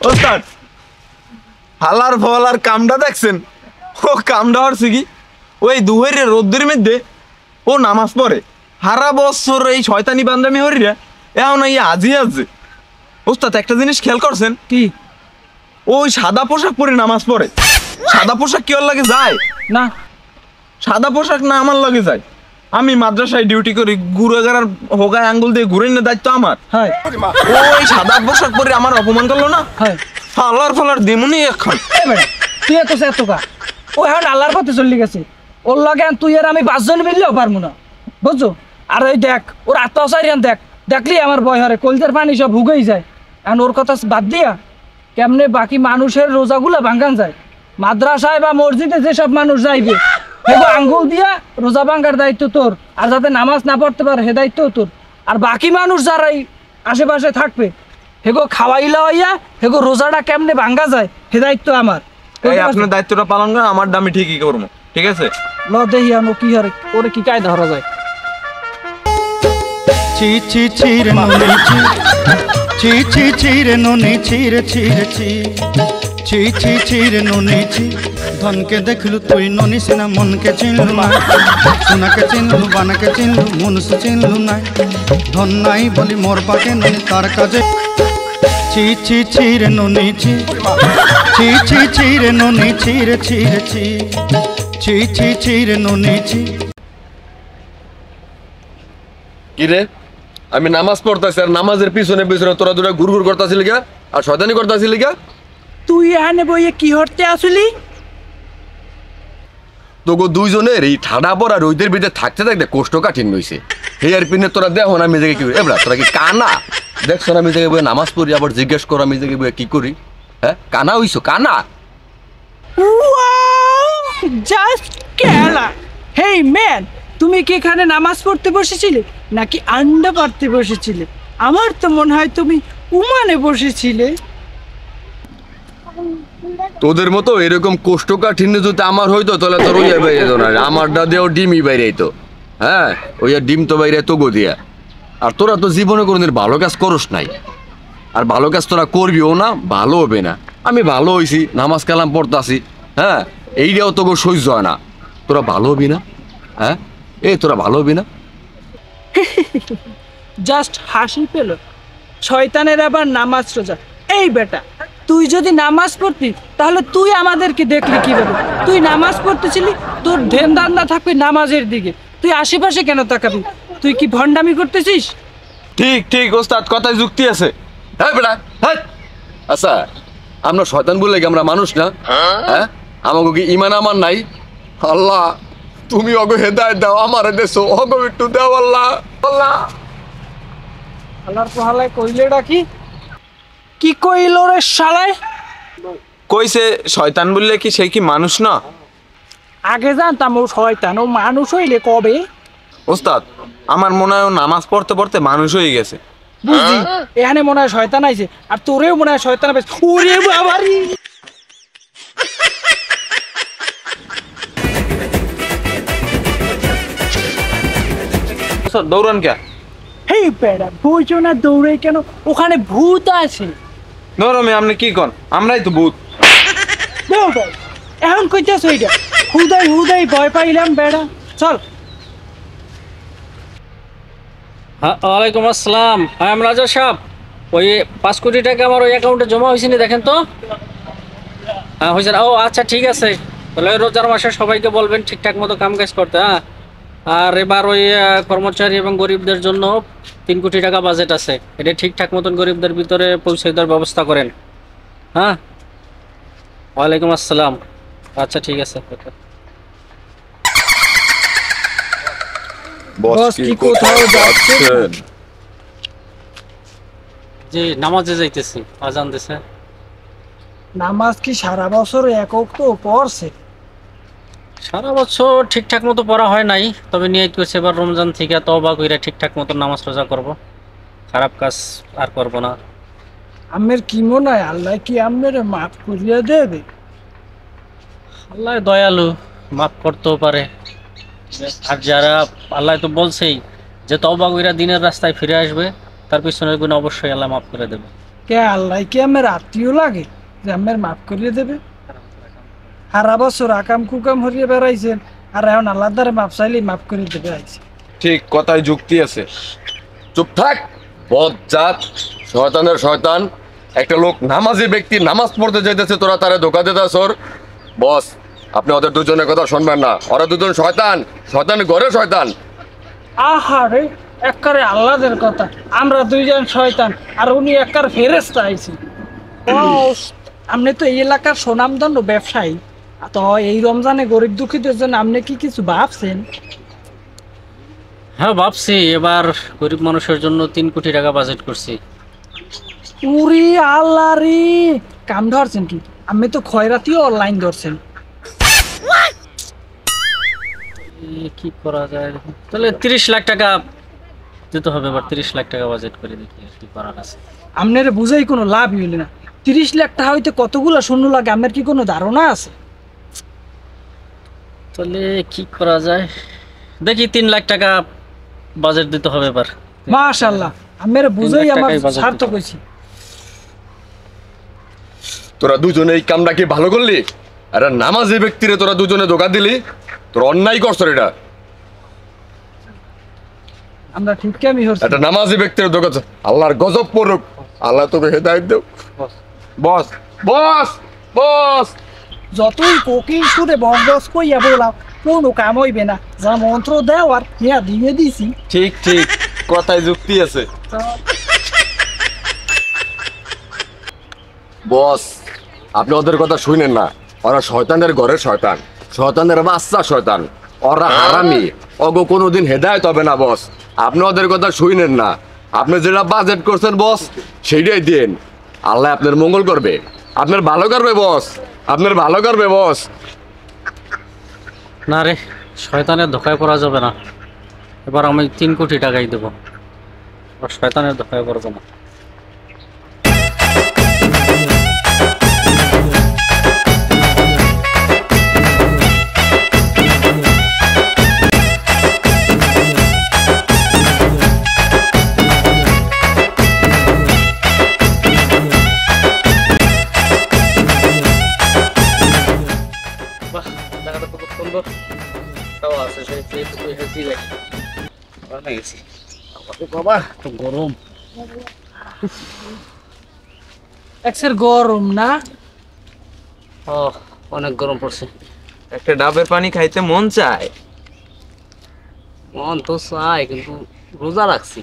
ওস্তাদ হালার ফলার কামটা দেখছেন? ও কামটা হচ্ছে কি, ওই দুহের রোদ্রের মধ্যে ও নামাজ পড়ে সারা বছর এই শয়তানি বান্দামি হরিরা এখন এই আজি আছে। ওস্তাদ একটা জিনিস খেয়াল করছেন কি? ওই সাদা পোশাক পরে নামাজ পড়ে। সাদা পোশাক কি ওর লাগে যায় না? সাদা পোশাক না আমার লাগে যায়। আমি মাদ্রাসায় ডিউটি করি, গুড়াগাড়ার হোগায় আঙ্গুল দিয়ে ঘুরে নিয়ে দায়িত্ব আমার। ওই সাদা পোশাক পরে আমার অপমান করলো না, ফালার ফালার দিমুনি এখন। তুই এত এতকা ও এখন আল্লাহর পথে চলে গেছে। ওর লগে তুই আর আমি 5 জন মিললেও পারবো না, বুঝছো? আর ওই দেখ ওর আত্মসারিয়ান দেখ, দেখলি আমার ভয় হরে, কলজার পানি সব হুগেই যায়। এখন ওর কথা বাদ দিয়া কেমনে বাকি মানুষের রোজাগুলা ভাঙ্গান যায়? মাদ্রাসায় বা মসজিদে যেসব মানুষ যাইবে আঙ্গুল দিয়া রোজা ভাঙ্গার দায়িত্ব তোর, আর যাতে নামাজ না পড়তে পারে সে দায়িত্ব তোর। আর বাকি মানুষ যারাই আশেপাশে থাকবে হেগো খাওয়াইলা হইয়া হেগো রোজাটা কেমনে ভাঙ্গা যায় সে দায়িত্ব আমার। আপনার দায়িত্বটা পালন করে আমার দামি ঠিকই করবো, ঠিক আছে? ল দেখি আমি কি হারে ওরে কি কায়দা ধরা যায়। ছি ছি ছি রে ননি ছি, ছি ছি ছি রে ননি ছি রে ছি রে ছি, ছি ছি ছি রে ননি ছি। ধনকে দেখলু তুই ননি সিনা, মনকে চিনলু না, সোনাকে চিনলু বানাকে চিনলু, মনুষ্য চিনলু নাই। ধন নাই বলি মোর পাকে ননি তার কাজে। ছি ছি ছি রে ননি ছি, ছি ছি ছি রে ননি ছি রে ছি রে ছি, ছি ছি ছি রে ননি ছি। কি রে, আমি নামাজ পড়তেছি আর নামাজের পিছনে পিছনে তোরা দুটা ঘুর ঘুর করতেছিলি গা আর শয়তানি করতেছিলি গা? তুই এখানে বইয়ে কি হরতে আসলি? তোকে দুইজনের এই ঠাডা পড়া রোদের ভিতরে থাকতে থাকতে কষ্ট কাঠিন হইছে। হেয়ার পিনে তোরা দেখো না আমি জায়গায় কি এবলা, তোরা কি কানা? দেখছো না আমি জায়গায় বইয়ে নামাজ পড়ি, আবার জিজ্ঞেস করো আমি জায়গায় বইয়ে কি করি? হ্যাঁ, কানা হইছো কানা? জাস্ট কেলা। হেই ম্যান, তুমি কি এখানে নামাজ পড়তে বসেছিলে নাকি আন্ডা পাড়তে বসেছিলে? আমার তো মনে হয় তুমি উমানে বসেছিলে। তোদের মতো এরকম কোষ্ঠকাঠিন্য যদি আমার হইতো তাহলে তোর ওই বাইরে যেত না, আমার দাদিও ডিমই বাইরে আইতো। হ্যাঁ, ওই ডিম তো বাইরে তো গদিয়া। আর তোরা তো জীবনে কোনোদিন ভালো কাজ করস নাই, আর ভালো কাজ তোরা করবিও না, ভালো হবে না। আমি ভালো হইছি, নামাজ কালাম পড়তাছি, হ্যাঁ, এইটাও তোকে সহ্য হয় না। তোরা ভালো হবি না? হ্যাঁ, এই তোরা ভালো হবি না? জাস্ট হাসি পেল। শয়তানের আবার নামাজ রোজা। এই বেটা, তুই যদি নামাজ পড়তি তাহলে তুই আমাদেরকে দেখলি কিভাবে? তুই নামাজ পড়তেছিলি, তোর ধ্যান ধান্দা থাকবে নামাজের দিকে, তুই আশেপাশে কেন তাকাবি? তুই কি ভণ্ডামি করতেছিস? ঠিক ঠিক ওস্তাদ, কথায় যুক্তি আছে। হ্যাঁ বেটা, হ্যাঁ। আচ্ছা, আমরা শয়তান বললে কি আমরা মানুষ না? হ্যাঁ, আমাকে কি ইমান আমার নাই? আল্লাহ তুমি অগো হেদায়েত দাও, আমার দেশো অগো একটু দাও আল্লাহ। আল্লাহ আল্লাহর পোহালায় কইলে ডাকি কি কইল রে শালায়? কইছে শয়তান বললে কি সে কি মানুষ না? আগে জানতাম ও শয়তান, ও মানুষ হইলে কবে? ওস্তাদ আমার মনে হয় ও নামাজ পড়তে পড়তে মানুষ হয়ে গেছে। বুঝলি, এখানে মনে হয় শয়তান আইছে, আর তোরেও মনে হয় শয়তান আইছে। ওরে বাবারি! দৌড়ান কে? হেই বেড়া, বুঝো না দৌড়ে কেন? ওখানে ভূত আছে। নরমে আপনি কি কন? আমরাই তো ভূত। এখন কইতেছ ওইটা? হুদাই হুদাই ভয় পাইলাম বেড়া। চল। হ্যাঁ, ওয়ালাইকুম আসসালাম। হ্যাঁ, আমি রাজা সাহেব, ওই 5 কোটি টাকা আমার ওই অ্যাকাউন্টে জমা হয়েছে নি, দেখেন তো। হ্যাঁ হয়েছে। ও আচ্ছা, ঠিক আছে। তাহলে রোজার মাসে সবাইকে বলবেন ঠিকঠাক মতো কাম কাজ করতে। হ্যাঁ, আর এবার ওই কর্মচারী এবং গরিবদের জন্য 3 কোটি টাকা বাজেট আছে, এটা ঠিকঠাক মতন গরিবদের ভিতরে পৌঁছে দেওয়ার ব্যবস্থা করেন। হ্যাঁ, ওয়ালাইকুম আসসালাম। আচ্ছা, ঠিক আছে। বস কি কোথাও যাচ্ছেন? জি, নামাজে যাইতেছি, আজান দিছে। নামাজ কি সারা বছর একক তো পড়ছে? সারা বছর ঠিকঠাক মতো পড়া হয় নাই, তবে নিয়ত করছে এবার রমজান থেকে তওবা কইরা ঠিকঠাক মতো নামাজ রোজা করব, খারাপ কাজ আর করব না। আমের কি মনে হয় আল্লাহ কি আমের মাফ করিয়া দেবে? আল্লাহ দয়ালু, মাফ করতেও পারে। আর যারা, আল্লাহ তো বলছেই যে তওবা কইরা দিনের রাস্তায় ফিরে আসবে তার পিছনের গুণ অবশ্যই আল্লাহ মাফ করে দেবে। কে আল্লাহ কি আমের আত্মীয় লাগে যে আমের মাফ করিয়া দেবে? সারা বছর আকাম কুকাম হরিয়ে বেড়াইছেন, আর এখন আল্লাহ দ্বারা মাফ চাইলেই মাফ করে দেবে আইছে। ঠিক কথায় যুক্তি আছে। চুপ থাক বজ্জাত, শয়তানের শয়তান। একটা লোক নামাজি ব্যক্তি নামাজ পড়তে যাইতেছে, তোরা তারে ধোকা দিতেছ। বস, আপনি ওদের দুজনের কথা শুনবেন না, ওরা দুজন শয়তান, শয়তান ঘরে শয়তান। আহারে, একবারে আল্লাহদের কথা, আমরা দুইজন শয়তান আর উনি একবার ফেরেশতা আইছি। আপনি তো এই এলাকার সুনামধন্য ব্যবসায়ী, তো এই রমজানে গরিব দুঃখীদের জন্য আপনি কি কিছু ভাবছেন? হ্যাঁ ভাবছি, এবার গরিব মানুষের জন্য 3 কোটি টাকা বাজেট করছি। উরি আল্লাহ রে, কাম ধরছেন কি? আপনি তো খয়রাতিও অনলাইন ধরছেন। কি করা যায়, তাহলে 30 লাখ টাকা দিতে হবে। এবার 30 লাখ টাকা বাজেট করে দেখি আর কি করার আছে। আপনার বুঝাই কোনো লাভ হইল না। 30 লাখ টাকা হইতে কতগুলো শূন্য লাগে আপনার কি কোনো ধারণা আছে? তাহলে কি করা যায়, দেখি 3 লাখ টাকা বাজেট দিতে হবে এবার। মাশাআল্লাহ, আপনার বুঝাই 3 লাখ আমার টাকাই বাজেট সার্থক দিতে হইছে। তোরা দুজনে এই কামটা কি ভালো করলি? আরে নামাজি ব্যক্তিরে তোরা দুজনে ধোকা দিলি, তোর অন্যায় করছ এটা। আমরা ঠিক কামই হচ্ছে। একটা নামাজি ব্যক্তির ধোকা, আল্লাহর গজব পড়ুক, আল্লাহ তোকে হেদায়েত দেও। বস, বস বস, যতই কোকিল সুরে বস কইয়া বলাও, কোনো কাম হইবে না। যা মন্ত্র দেও আর ইয়া দিয়ে দিছি। ঠিক ঠিক কথায় যুক্তি আছে। বস আপনি ওদের কথা শুনেন না, ওরা শয়তানের ঘরের শয়তান, শয়তানের বাচ্চা শয়তান, ওরা হারামি, অগো কোনোদিন হেদায়েত হবে না। বস আপনি ওদের কথা শুনেন না, আপনি যেটা বাজেট করছেন বস সেইটাই দিন, আল্লাহ আপনার মঙ্গল করবে, আপনার ভালো করবে বস, আপনার ভালো করবে বস। না রে, শয়তানের ধোকায় পড়া যাবে না। এবার আমি 3 কোটি টাকাই দেবো, আর শয়তানের ধোকায় পড়বো না। বাহ, টাকাটা তো খুব সুন্দর। তাও আছে সেই হেসি গাই ভালো গেছি। বাবা তো গরম। এক্সের গরম না? ও, অনেক গরম পড়ছে। একটা ডাবের পানি খাইতে মন চায়। মন তো চাই, কিন্তু রোজা রাখছি,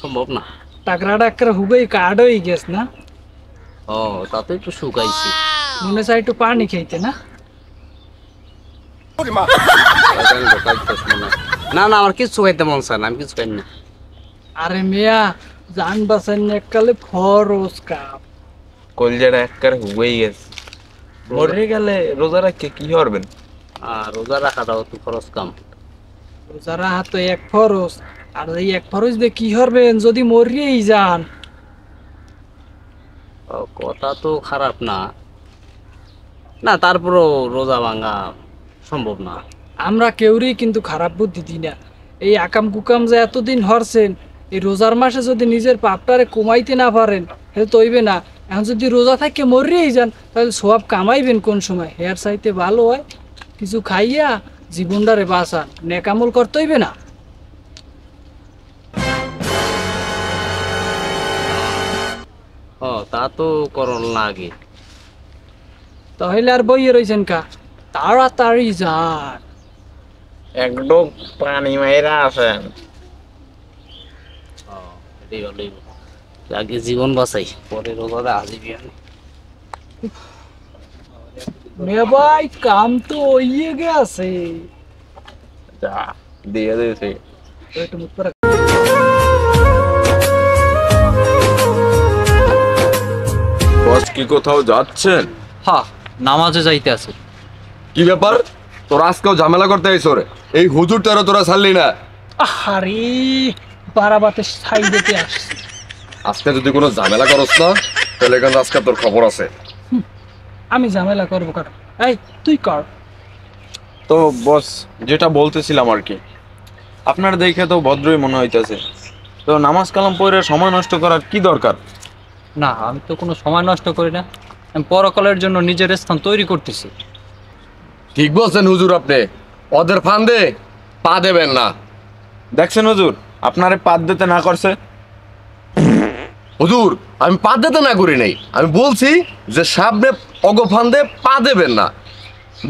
সম্ভব না। টাকরা টাকরা হুবেই কার্ড হয়ে গেছ না? ও, তাতে একটু শুকাইছি। মনে চাই একটু পানি খাইতে না? না না, আমার কিছু খাইতে মন চায় না, আমি কিছু খাই না। আরে মিয়া, জান বাঁচান এককালে ফরজ কাপ। কলজাটা একবারে হুবেই গেছে। মরে গেলে রোজা রাখকে কি করবেন? আর রোজা রাখাটাও তো খরচ কাম। রোজা রাখা তো এক ফরজ, আর এই এক ফরজ দিয়ে কি করবেন যদি মরিয়েই যান? ও, কথা তো খারাপ না, না তারপরও রোজা ভাঙা সম্ভব না। আমরা কেউরই কিন্তু খারাপ বুদ্ধি দিই না। এই আকাম কুকাম যে এতদিন হরছেন, এই রোজার মাসে যদি নিজের পাপটারে কমাইতে না পারেন তাহলে তো হইবে না। এখন যদি রোজা থাকে মরিয়েই যান, তাহলে সব কামাইবেন কোন সময়? হেয়ার চাইতে ভালো হয় কিছু খাইয়া জীবনটারে বাঁচান, নেকামল করতে হইবে না। ও, তা তো করণ লাগে। তাহলে আর বইয়ে রয়েছেন কা, তাড়াতাড়ি যান। একদম পানি মাইরা আসেন। এটাই ভালোই, আগে জীবন বাঁচাই, পরে রোজাটা আসবি। মে ভাই, কাম তো হইয়ে গেছে। যা দিয়ে দিয়েছি। একটু মুখ করে বস কি কোথাও যাচ্ছেন? হ্যাঁ নামাজে যাইতে আছে। কি ব্যাপার, তোরা আজকেও ঝামেলা করতে আইছো রে? এই হুজুর তোরা ছাড়লি না। আহারে বারাবাতে ছাই দিতে আসছে। আজকে যদি কোনো ঝামেলা করস না তাহলে কিন্তু আজকে তোর খবর আছে। আমি ঝামেলা করবো কারণ এই তুই কর। তো বস যেটা বলতেছিলাম আর কি, আপনার দেখে তো ভদ্রই মনে হইতেছে, তো নামাজ কালাম পড়ে সময় নষ্ট করার কি দরকার? না আমি তো কোনো সময় নষ্ট করি না, আমি পরকালের জন্য নিজের স্থান তৈরি করতেছি। ঠিক বলছেন হুজুর, আপনি ওদের ফান্দে পা দেবেন না। দেখছেন হুজুর আপনারে পাত দিতে না করছে। হুজুর আমি পা দিতে না করি নাই, আমি বলছি যে সামনে অগ ফান্দে পা দেবেন না।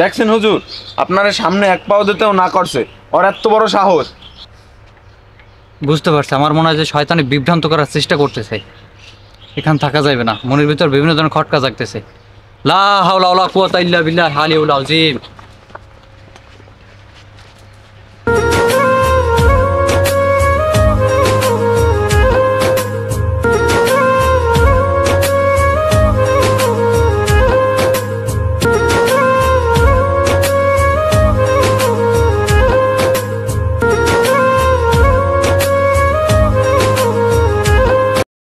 দেখছেন হুজুর আপনারে সামনে এক পাও দিতেও না করছে, ওর এত বড় সাহস। বুঝতে পারছি, আমার মনে হয় যে শয়তানি বিভ্রান্ত করার চেষ্টা করতেছে। এখান থাকা যাবে না, মনের ভিতর বিভিন্ন ধরনের খটকা জাগতেছে। লা হাওলা ওয়ালা কুওয়াতা ইল্লা বিল্লাহ আলিউল আযীম।